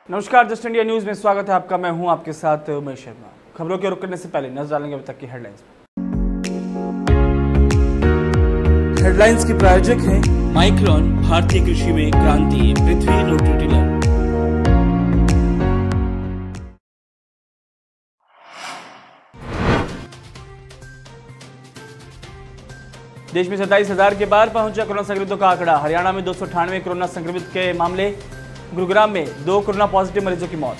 नमस्कार, just India news में स्वागत है आपका। मैं हूं आपके साथ उमेश शर्मा। खबरों के रुख करने से पहले नजर डालेंगे अब तक की हेडलाइंस। हेडलाइंस के प्रायोजक हैं माइक्रोन, भारतीय कृषि में क्रांति, पृथ्वी रोटरी टिलर। देश में 27,000 के पार पहुंचा कोरोना संक्रमितों का आंकड़ा। हरियाणा में 298 कोरोना संक्रमित के मामले। गुरुग्राम में 2 कोरोना पॉजिटिव मरीजों की मौत।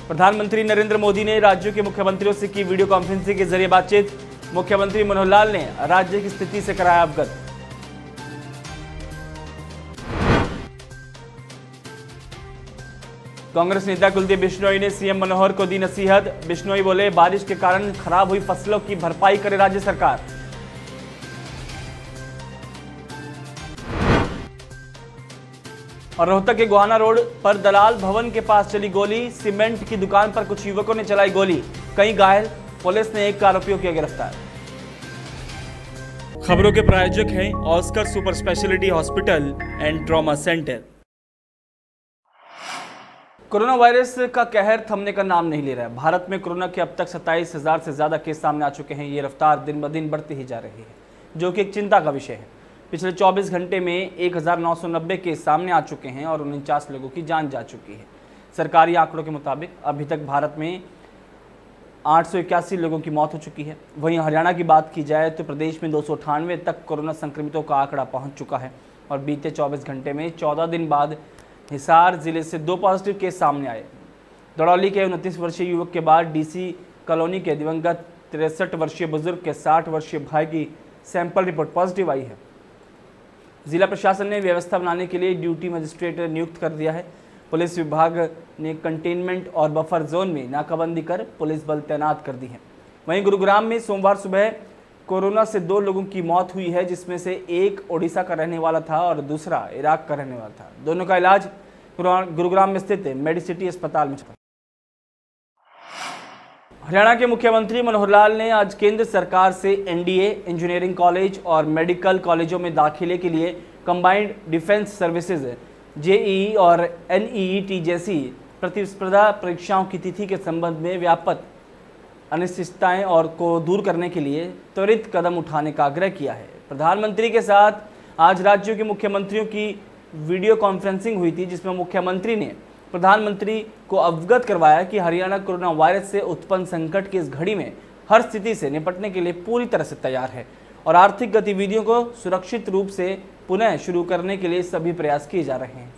प्रधानमंत्री नरेंद्र मोदी ने राज्यों के मुख्यमंत्रियों से की वीडियो कॉन्फ्रेंसिंग के जरिए बातचीत। मुख्यमंत्री मनोहर लाल ने राज्य की स्थिति से कराया अवगत। कांग्रेस नेता कुलदीप बिश्नोई ने सीएम मनोहर को दी नसीहत। बिश्नोई बोले, बारिश के कारण खराब हुई फसलों की भरपाई करे राज्य सरकार। और रोहतक के गोहाना रोड पर दलाल भवन के पास चली गोली। सीमेंट की दुकान पर कुछ युवकों ने चलाई गोली, कई घायल। पुलिस ने 1 आरोपियों किया गिरफ्तार। खबरों के प्रायोजक हैं Oscar super speciality hospital and trauma centre. Corona virus का कहर थमने का नाम नहीं ले रहा है। भारत में कोरोना के अब तक 27,000 से ज्यादा केस सामने आ चुके हैं। ये रफ्तार दिन ब दिन बढ़ती ही जा रही है, जो कि एक चिंता का विषय है। पिछले 24 घंटे में 1990 केस सामने आ चुके हैं और 49 लोगों की जान जा चुकी है। सरकारी आंकड़ों के मुताबिक अभी तक भारत में 881 लोगों की मौत हो चुकी है। वहीं हरियाणा की बात की जाए तो प्रदेश में 298 तक कोरोना संक्रमितों का आंकड़ा पहुंच चुका है और बीते 24 घंटे में 14 दिन बाद हिसार जिले से 2 पॉजिटिव केस सामने आए। दड़ौली के 29 वर्षीय युवक के बाद डीसी कॉलोनी के दिवंगत 63 वर्षीय बुजुर्ग के 60 वर्षीय भाई की सैंपल रिपोर्ट पॉजिटिव आई है। जिला प्रशासन ने व्यवस्था बनाने के लिए ड्यूटी मजिस्ट्रेट नियुक्त कर दिया है। पुलिस विभाग ने कंटेनमेंट और बफर जोन में नाकाबंदी कर पुलिस बल तैनात कर दी है। वहीं गुरुग्राम में सोमवार सुबह कोरोना से 2 लोगों की मौत हुई है, जिसमें से एक ओडिशा का रहने वाला था और दूसरा इराक का रहने वाला था। दोनों का इलाज गुरुग्राम में स्थित मेडिसिटी अस्पताल में चला। हरियाणा के मुख्यमंत्री मनोहर लाल ने आज केंद्र सरकार से एनडीए, इंजीनियरिंग कॉलेज और मेडिकल कॉलेजों में दाखिले के लिए कंबाइंड डिफेंस सर्विसेज, जेईई और एनईईटी जैसी प्रतिस्पर्धा परीक्षाओं की तिथि के संबंध में व्यापक अनिश्चितताएं और को दूर करने के लिए त्वरित कदम उठाने का आग्रह किया है। प्रधानमंत्री के साथ आज राज्यों के मुख्यमंत्रियों की वीडियो कॉन्फ्रेंसिंग हुई थी, जिसमें मुख्यमंत्री ने प्रधानमंत्री को अवगत करवाया कि हरियाणा कोरोना वायरस से उत्पन्न संकट की इस घड़ी में हर स्थिति से निपटने के लिए पूरी तरह से तैयार है और आर्थिक गतिविधियों को सुरक्षित रूप से पुनः शुरू करने के लिए सभी प्रयास किए जा रहे हैं।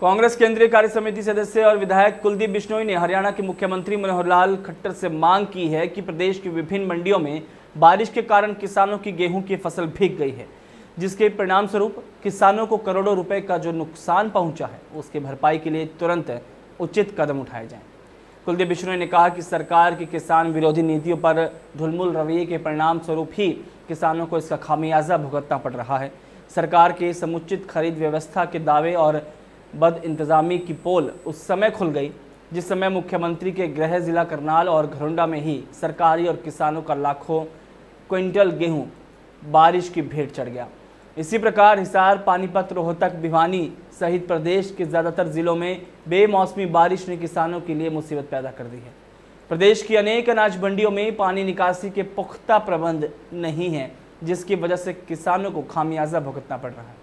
कांग्रेस केंद्रीय कार्य समिति सदस्य और विधायक कुलदीप बिश्नोई ने हरियाणा के मुख्यमंत्री मनोहर लाल खट्टर से मांग की है कि प्रदेश की विभिन्न मंडियों में बारिश के कारण किसानों की गेहूं की फसल भीग गई है, जिसके परिणाम स्वरूप किसानों को करोड़ों रुपए का जो नुकसान पहुंचा है, उसकी भरपाई के लिए तुरंत उचित कदम उठाए जाएं। कुलदीप बिश्नोई ने कहा कि सरकार की किसान विरोधी नीतियों पर ढुलमुल रवैये के परिणाम स्वरूप ही किसानों को इसका खामियाजा भुगतना पड़ रहा है। सरकार के समुचित खरीद व्यवस्था के दावे और बद इंतजामी की पोल उस समय खुल गई जिस समय मुख्यमंत्री के गृह जिला करनाल और घरोंडा में ही सरकारी और किसानों का लाखों क्विंटल गेहूं बारिश की भेंट चढ़ गया। इसी प्रकार हिसार, पानीपत, रोहतक, भिवानी सहित प्रदेश के ज़्यादातर जिलों में बेमौसमी बारिश ने किसानों के लिए मुसीबत पैदा कर दी है। प्रदेश की अनेक अनाज मंडियों में पानी निकासी के पुख्ता प्रबंध नहीं है, जिसकी वजह से किसानों को खामियाजा भुगतना पड़ रहा है।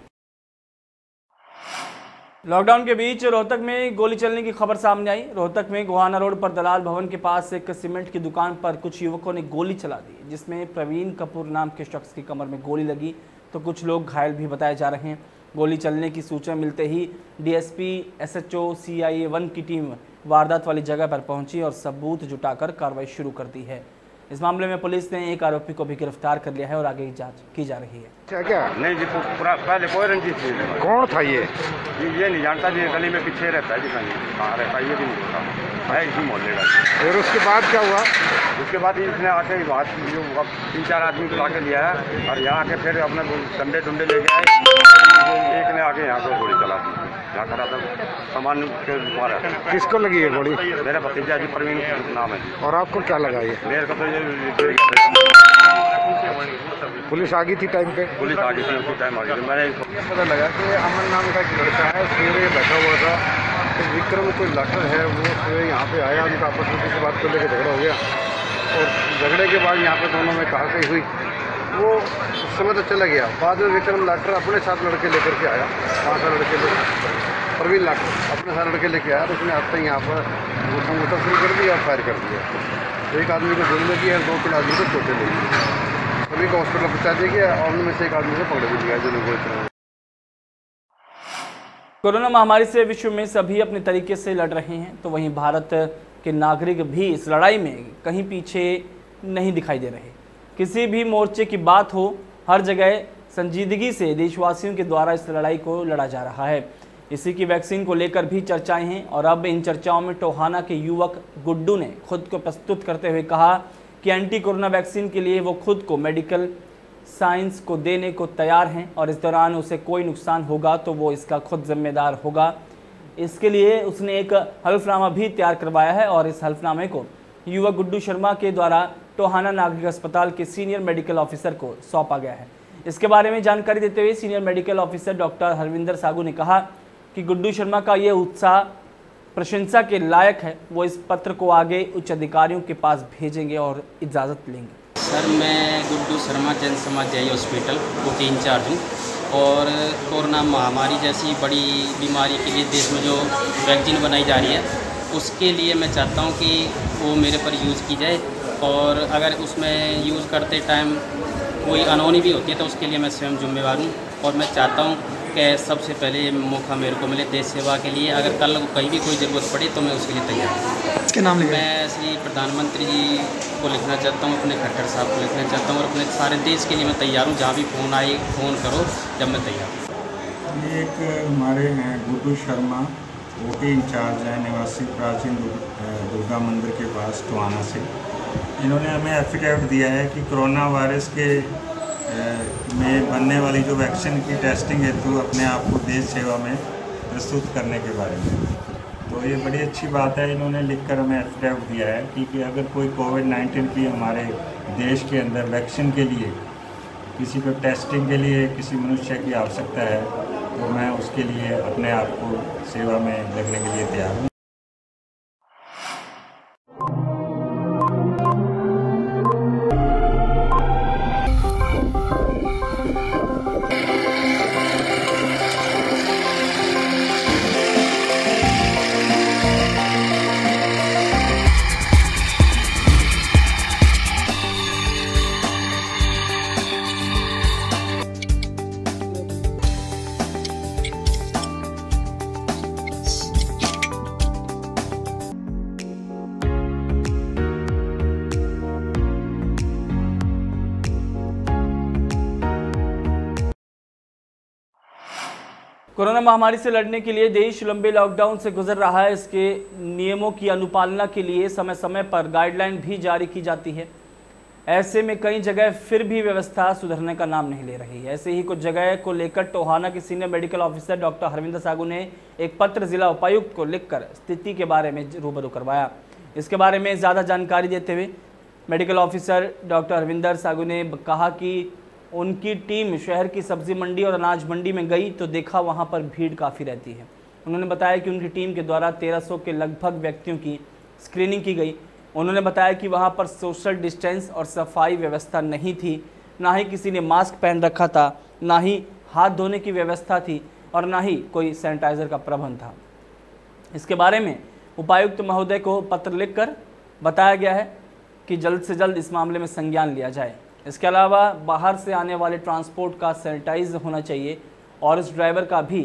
लॉकडाउन के बीच रोहतक में गोली चलने की खबर सामने आई। रोहतक में गोहाना रोड पर दलाल भवन के पास एक सीमेंट की दुकान पर कुछ युवकों ने गोली चला दी, जिसमें प्रवीण कपूर नाम के शख्स की कमर में गोली लगी तो कुछ लोग घायल भी बताए जा रहे हैं। गोली चलने की सूचना मिलते ही डीएसपी, एसएचओ, CIA 1 की टीम वारदात वाली जगह पर पहुंची और सबूत जुटाकर कार्रवाई शुरू कर दी है। इस मामले में पुलिस ने 1 आरोपी को भी गिरफ्तार कर लिया है और आगे की जांच की जा रही है। क्या नहीं जी, पहले कोई रंजिश नहीं। कौन था ये नहीं जानता जी, गली में पीछे रहता है जी, कहाँ रहता है ये भी नहीं पता है, इसी मोहल्ले का। फिर उसके बाद क्या हुआ? उसके बाद इसने आके बात 3-4 आदमी बुला के लिया है और यहाँ आके फिर अपने डंडे डुंडे लेके आए। एक ने आके यहाँ को गोली चला दी, यहाँ खड़ा था सामान के मारा। किसको लगी है गोली? मेरा भतीजा जी, प्रवीण नाम है। और आपको क्या लगा ये? मेरे को तो ये पुलिस आ गई थी टाइम पे? पुलिस आ गई थी, उसी टाइम आ गई थी। मैंने ये पता लगा कि अमन नाम का एक लड़का है, सूर्य बैठा हुआ था, तो विक्रम कोई डॉक्टर है, वो सूर्य यहाँ पे आया, उनका आपस में किसी बात को लेकर झगड़ा हो गया और झगड़े के बाद यहाँ पे दोनों में कहासुनी हुई। वो उस समय तो चला गया, बाद में विक्रम डॉक्टर अपने साथ लड़के लेकर के आया, 5 लड़के प्रवीण डॉक्टर अपने साथ लड़के लेके आया, तो उसने आते ही यहाँ पर मोटर शुरू कर दिया और फायर कर दिया। एक आदमी को गोली लगी है, 2-3 आदमी को चोटें लगी, सभी को हॉस्पिटल पहुँचा दिया गया और उनमें से एक आदमी को पकड़ भी लिया जिन्होंने को। कोरोना महामारी से विश्व में सभी अपने तरीके से लड़ रहे हैं, तो वहीं भारत के नागरिक भी इस लड़ाई में कहीं पीछे नहीं दिखाई दे रहे। किसी भी मोर्चे की बात हो, हर जगह संजीदगी से देशवासियों के द्वारा इस लड़ाई को लड़ा जा रहा है। इसी की वैक्सीन को लेकर भी चर्चाएं हैं और अब इन चर्चाओं में टोहाना के युवक गुड्डू ने खुद को प्रस्तुत करते हुए कहा कि एंटी कोरोना वैक्सीन के लिए वो खुद को मेडिकल साइंस को देने को तैयार हैं और इस दौरान उसे कोई नुकसान होगा तो वो इसका खुद जिम्मेदार होगा। इसके लिए उसने एक हल्फनामा भी तैयार करवाया है और इस हल्फनामे को युवक गुड्डू शर्मा के द्वारा टोहाना नागरिक अस्पताल के सीनियर मेडिकल ऑफिसर को सौंपा गया है। इसके बारे में जानकारी देते हुए senior medical officer doctor Harvinder Sagu ने कहा कि गुड्डू शर्मा का ये उत्साह प्रशंसा के लायक है। वो इस पत्र को आगे उच्च अधिकारियों के पास भेजेंगे और इजाज़त लेंगे। सर, मैं गुड्डू शर्मा जन समाज जय हॉस्पिटल ड्यूटी इंचार्ज हूँ और कोरोना महामारी जैसी बड़ी बीमारी के लिए देश में जो वैक्सीन बनाई जा रही है उसके लिए मैं चाहता हूँ कि वो मेरे पर यूज़ की जाए और अगर उसमें यूज़ करते टाइम कोई अनहोनी भी होती है तो उसके लिए मैं स्वयं जिम्मेवार हूँ और मैं चाहता हूँ कि सबसे पहले मौका मेरे को मिले देश सेवा के लिए। अगर कल कहीं भी कोई ज़रूरत पड़े तो मैं उसके लिए तैयार हूँ। इसके नाम लिखा मैं श्री प्रधानमंत्री जी को लिखना चाहता हूँ, अपने खट्टर साहब को लिखना चाहता हूँ और अपने सारे देश के लिए मैं तैयार हूँ। जहाँ भी फ़ोन आए फ़ोन करो, जब मैं तैयार हूँ। ये एक हमारे हैं गुड्डू शर्मा, ओटी इंचार्ज हैं, निवासी प्राचीन दुर्गा मंदिर के पास टोहाना से। इन्होंने हमें एफिडेविट दिया है कि कोरोना वायरस के में बनने वाली जो वैक्सीन की टेस्टिंग हेतु अपने आप को देश सेवा में प्रस्तुत करने के बारे में। तो ये बड़ी अच्छी बात है, इन्होंने लिखकर हमें एफिडेविट दिया है कि अगर कोई कोविड-19 की हमारे देश के अंदर वैक्सीन के लिए किसी को टेस्टिंग के लिए किसी मनुष्य की आवश्यकता है तो मैं उसके लिए अपने आप को सेवा में लगने के लिए तैयार हूँ। कोरोना महामारी से लड़ने के लिए देश लंबे लॉकडाउन से गुजर रहा है। इसके नियमों की अनुपालना के लिए समय समय पर गाइडलाइन भी जारी की जाती है। ऐसे में कई जगह फिर भी व्यवस्था सुधरने का नाम नहीं ले रही है। ऐसे ही कुछ जगह को लेकर टोहाना के senior medical officer doctor Harvinder Sagu ने एक पत्र जिला उपायुक्त को लिखकर स्थिति के बारे में रूबरू करवाया। इसके बारे में ज़्यादा जानकारी देते हुए medical officer doctor Harvinder Sagu ने कहा कि उनकी टीम शहर की सब्जी मंडी और अनाज मंडी में गई तो देखा वहां पर भीड़ काफ़ी रहती है। उन्होंने बताया कि उनकी टीम के द्वारा 1300 के लगभग व्यक्तियों की स्क्रीनिंग की गई। उन्होंने बताया कि वहां पर सोशल डिस्टेंस और सफाई व्यवस्था नहीं थी, ना ही किसी ने मास्क पहन रखा था, ना ही हाथ धोने की व्यवस्था थी और ना ही कोई सैनिटाइज़र का प्रबंध था। इसके बारे में उपायुक्त महोदय को पत्र लिखकर बताया गया है कि जल्द से जल्द इस मामले में संज्ञान लिया जाए। इसके अलावा बाहर से आने वाले ट्रांसपोर्ट का सैनिटाइज होना चाहिए और इस ड्राइवर का भी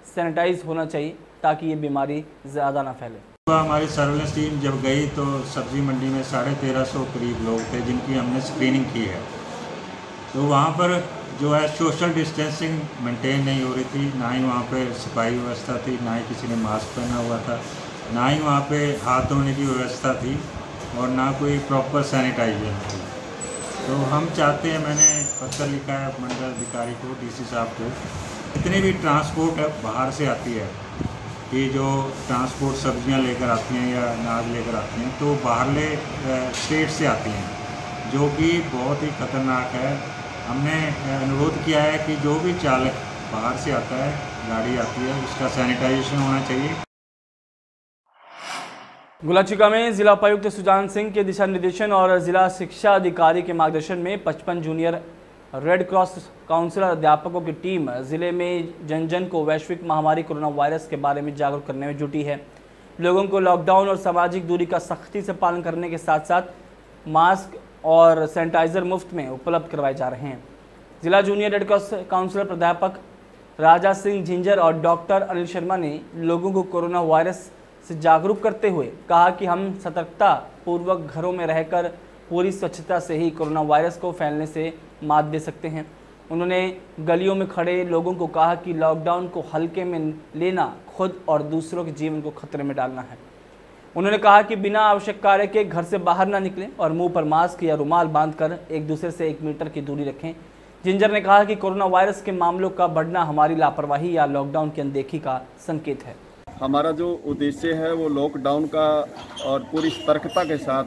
सैनिटाइज होना चाहिए ताकि ये बीमारी ज़्यादा ना फैले। हमारी सर्वेलेंस टीम जब गई तो सब्जी मंडी में 1350 करीब लोग थे जिनकी हमने स्क्रीनिंग की है। तो वहाँ पर जो है सोशल डिस्टेंसिंग मेंटेन नहीं हो रही थी, ना ही वहाँ पे सफाई व्यवस्था थी, ना ही किसी ने मास्क पहना हुआ था, ना ही वहाँ पे हाथ धोने की व्यवस्था थी और ना कोई प्रॉपर सैनिटाइजेशन थी। तो हम चाहते हैं, मैंने पत्र लिखा है मंडल अधिकारी को, डीसी साहब को, जितनी भी ट्रांसपोर्ट बाहर से आती है कि जो ट्रांसपोर्ट सब्जियां लेकर आती हैं या अनाज लेकर आती हैं तो बाहरले स्टेट से आती हैं जो कि बहुत ही ख़तरनाक है। हमने अनुरोध किया है कि जो भी चालक बाहर से आता है, गाड़ी आती है, उसका सैनिटाइजेशन होना चाहिए। गुलाचिका में जिला उपायुक्त सुजान सिंह के दिशा निर्देशन और जिला शिक्षा अधिकारी के मार्गदर्शन में 55 जूनियर रेड क्रॉस काउंसलर अध्यापकों की टीम जिले में जन जन को वैश्विक महामारी कोरोना वायरस के बारे में जागरूक करने में जुटी है। लोगों को लॉकडाउन और सामाजिक दूरी का सख्ती से पालन करने के साथ साथ मास्क और सैनिटाइजर मुफ्त में उपलब्ध करवाए जा रहे हैं। जिला जूनियर रेड क्रॉस काउंसलर प्राध्यापक राजा सिंह झिंझर और डॉक्टर अनिल शर्मा ने लोगों को कोरोना वायरस से जागरूक करते हुए कहा कि हम सतर्कता पूर्वक घरों में रहकर पूरी स्वच्छता से ही कोरोना वायरस को फैलने से मात दे सकते हैं। उन्होंने गलियों में खड़े लोगों को कहा कि लॉकडाउन को हल्के में लेना खुद और दूसरों के जीवन को खतरे में डालना है। उन्होंने कहा कि बिना आवश्यक कार्य के घर से बाहर ना निकलें और मुंह पर मास्क या रुमाल बांधकर एक दूसरे से 1 मीटर की दूरी रखें। जिंजर ने कहा कि कोरोना वायरस के मामलों का बढ़ना हमारी लापरवाही या लॉकडाउन की अनदेखी का संकेत है। हमारा जो उद्देश्य है वो लॉकडाउन का और पूरी सतर्कता के साथ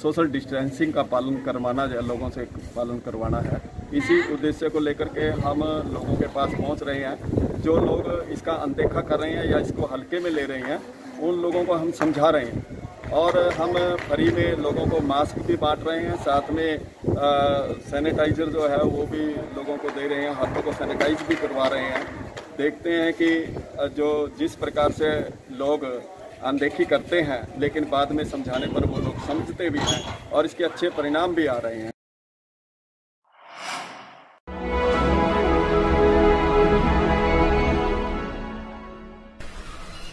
सोशल डिस्टेंसिंग का पालन करवाना, लोगों से पालन करवाना है। इसी उद्देश्य को लेकर के हम लोगों के पास पहुंच रहे हैं। जो लोग इसका अनदेखा कर रहे हैं या इसको हल्के में ले रहे हैं, उन लोगों को हम समझा रहे हैं और हम फ्री में लोगों को मास्क भी बांट रहे हैं। साथ में सैनिटाइज़र जो है वो भी लोगों को दे रहे हैं, हाथों को सैनिटाइज भी करवा रहे हैं। देखते हैं कि जो जिस प्रकार से लोग अनदेखी करते हैं, लेकिन बाद में समझाने पर वो लोग समझते भी हैं और इसके अच्छे परिणाम भी आ रहे हैं।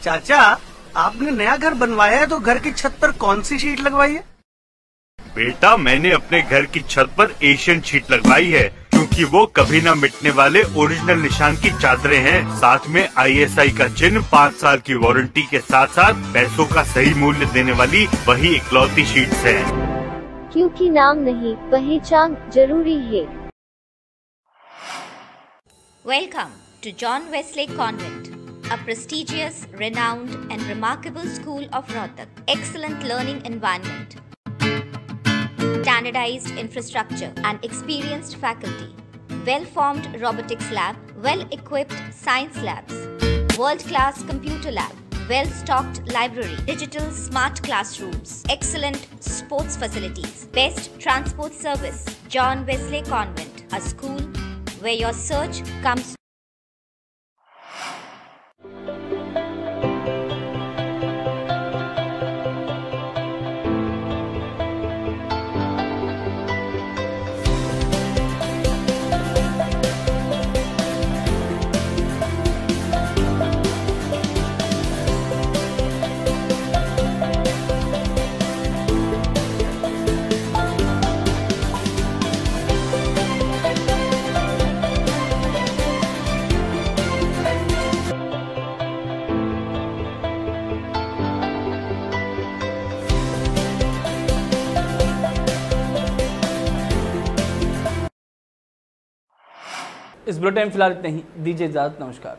चाचा, आपने नया घर बनवाया है तो घर की छत पर कौन सी शीट लगवाई है? बेटा, मैंने अपने घर की छत पर एशियन शीट लगवाई है क्योंकि वो कभी न मिटने वाले ओरिजिनल निशान की चादरें हैं। साथ में ISI का चिन्ह, 5 साल की वारंटी के साथ साथ पैसों का सही मूल्य देने वाली वही इकलौती शीट्स हैं। क्योंकि नाम नहीं, पहचान जरूरी है। Welcome to John Wesley Convent, a prestigious, renowned and remarkable school of Rohtak. Excellent learning environment, standardized infrastructure and experienced faculty, well-formed robotics lab, well-equipped science labs, world-class computer lab, well-stocked library, digital smart classrooms, excellent sports facilities, best transport service. John Wesley Convent, a school where your search comes. इस bulletin में फिलहाल इतना ही। दीजिए इजाजत, नमस्कार।